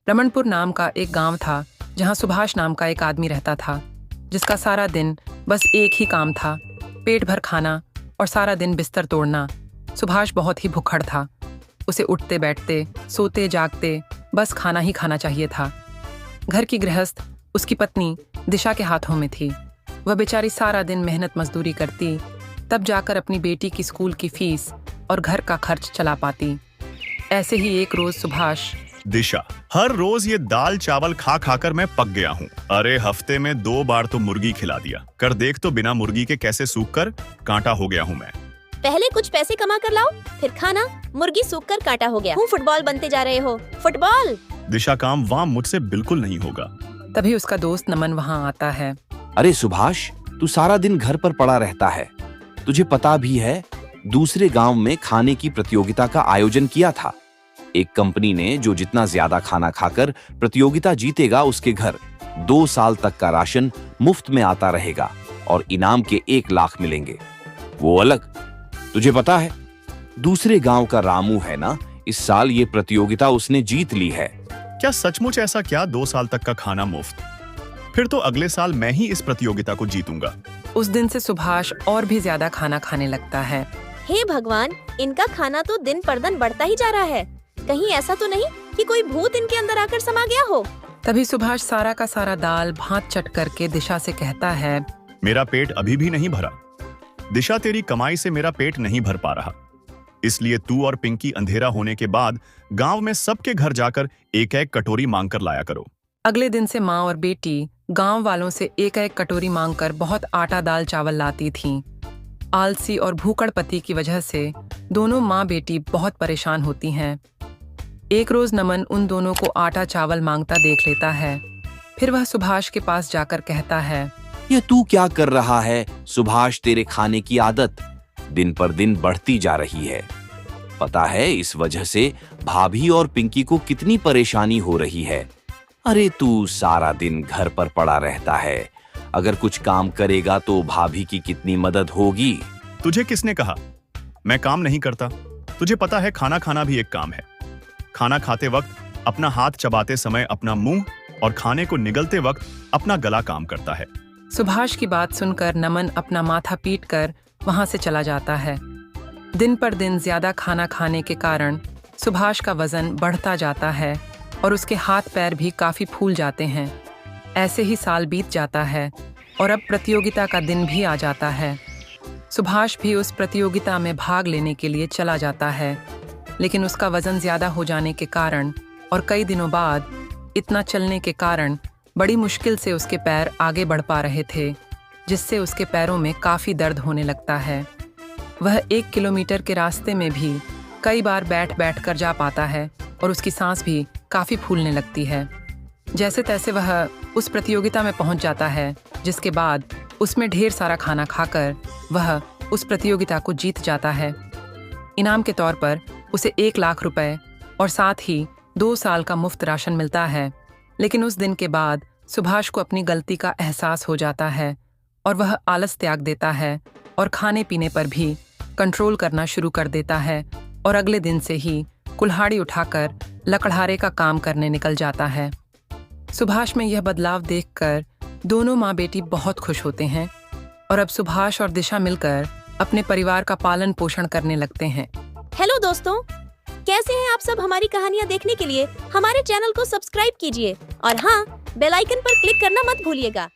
रमनपुर नाम का एक गांव था जहां सुभाष नाम का एक आदमी रहता था, जिसका सारा दिन बस एक ही काम था, पेट भर खाना और सारा दिन बिस्तर तोड़ना। सुभाष बहुत ही भुक्खड़ था। उसे उठते बैठते, सोते जागते बस खाना ही खाना चाहिए था। घर की गृहस्थ उसकी पत्नी दिशा के हाथों में थी। वह बेचारी सारा दिन मेहनत मजदूरी करती, तब जाकर अपनी बेटी की स्कूल की फीस और घर का खर्च चला पाती। ऐसे ही एक रोज सुभाष, दिशा, हर रोज ये दाल चावल खा खाकर मैं पक गया हूँ। अरे हफ्ते में 2 बार तो मुर्गी खिला दिया कर देख तो बिना मुर्गी के कैसे सूख कर कांटा हो गया हूँ मैं। पहले कुछ पैसे कमा कर लाओ, फिर खाना, मुर्गी सूख कर कांटा हो गया। फुटबॉल बनते जा रहे हो, फुटबॉल। दिशा, काम वहाँ मुझसे बिल्कुल नहीं होगा। तभी उसका दोस्त नमन वहाँ आता है। अरे सुभाष, तू सारा दिन घर पर पड़ा रहता है। तुझे पता भी है दूसरे गांव में खाने की प्रतियोगिता का आयोजन किया था। एक कंपनी ने जो जितना ज्यादा खाना खाकर प्रतियोगिता जीतेगा उसके घर 2 साल तक का राशन मुफ्त में आता रहेगा और इनाम के 1 लाख मिलेंगे। वो अलग, तुझे पता है दूसरे गांव का रामू है ना, इस साल ये प्रतियोगिता उसने जीत ली है। क्या सचमुच ऐसा? क्या 2 साल तक का खाना मुफ्त? फिर तो अगले साल मैं ही इस प्रतियोगिता को जीतूंगा। उस दिन से सुभाष और भी ज्यादा खाना खाने लगता है। हे भगवान, इनका खाना तो दिन पर दिन बढ़ता ही जा रहा है। कहीं ऐसा तो नहीं कि कोई भूत इनके अंदर आकर समा गया हो। तभी सुभाष सारा का सारा दाल भात चट करके दिशा से कहता है, मेरा पेट अभी भी नहीं भरा। दिशा, तेरी कमाई से मेरा पेट नहीं भर पा रहा, इसलिए तू और पिंकी अंधेरा होने के बाद गांव में सबके घर जाकर एक-एक कटोरी मांग कर लाया करो। अगले दिन से माँ और बेटी गांव वालों से एक-एक कटोरी मांगकर बहुत आटा दाल चावल लाती थीं। आलसी और भूखड़ पति की वजह से दोनों माँ बेटी बहुत परेशान होती हैं। एक रोज नमन उन दोनों को आटा चावल मांगता देख लेता है। फिर वह सुभाष के पास जाकर कहता है, ये तू क्या कर रहा है सुभाष? तेरे खाने की आदत दिन पर दिन बढ़ती जा रही है। पता है इस वजह से भाभी और पिंकी को कितनी परेशानी हो रही है। अरे तू सारा दिन घर पर पड़ा रहता है, अगर कुछ काम करेगा तो भाभी की कितनी मदद होगी। तुझे किसने कहा मैं काम नहीं करता? तुझे पता है खाना खाना भी एक काम है। खाना खाते वक्त अपना हाथ चबाते समय अपना मुंह और खाने को निगलते वक्त अपना गला काम करता है। सुभाष की बात सुनकर नमन अपना माथा पीट कर वहां से चला जाता है। दिन पर दिन ज्यादा खाना खाने के कारण सुभाष का वजन बढ़ता जाता है और उसके हाथ पैर भी काफी फूल जाते हैं। ऐसे ही साल बीत जाता है और अब प्रतियोगिता का दिन भी आ जाता है। सुभाष भी उस प्रतियोगिता में भाग लेने के लिए चला जाता है, लेकिन उसका वजन ज्यादा हो जाने के कारण और कई दिनों बाद इतना चलने के कारण बड़ी मुश्किल से उसके पैर आगे बढ़ पा रहे थे, जिससे उसके पैरों में काफी दर्द होने लगता है। वह 1 किलोमीटर के रास्ते में भी कई बार बैठ बैठ कर जा पाता है और उसकी सांस भी काफी फूलने लगती है। जैसे तैसे वह उस प्रतियोगिता में पहुंच जाता है, जिसके बाद उसमें ढेर सारा खाना खाकर वह उस प्रतियोगिता को जीत जाता है। इनाम के तौर पर उसे 1 लाख रुपए और साथ ही 2 साल का मुफ्त राशन मिलता है। लेकिन उस दिन के बाद सुभाष को अपनी गलती का एहसास हो जाता है और वह आलस त्याग देता है और खाने पीने पर भी कंट्रोल करना शुरू कर देता है और अगले दिन से ही कुल्हाड़ी उठाकर लकड़हारे का काम करने निकल जाता है। सुभाष में यह बदलाव देखकर दोनों माँ बेटी बहुत खुश होते हैं और अब सुभाष और दिशा मिलकर अपने परिवार का पालन पोषण करने लगते हैं। हेलो दोस्तों, कैसे हैं आप सब? हमारी कहानियाँ देखने के लिए हमारे चैनल को सब्सक्राइब कीजिए और हाँ, बेल आइकन पर क्लिक करना मत भूलिएगा।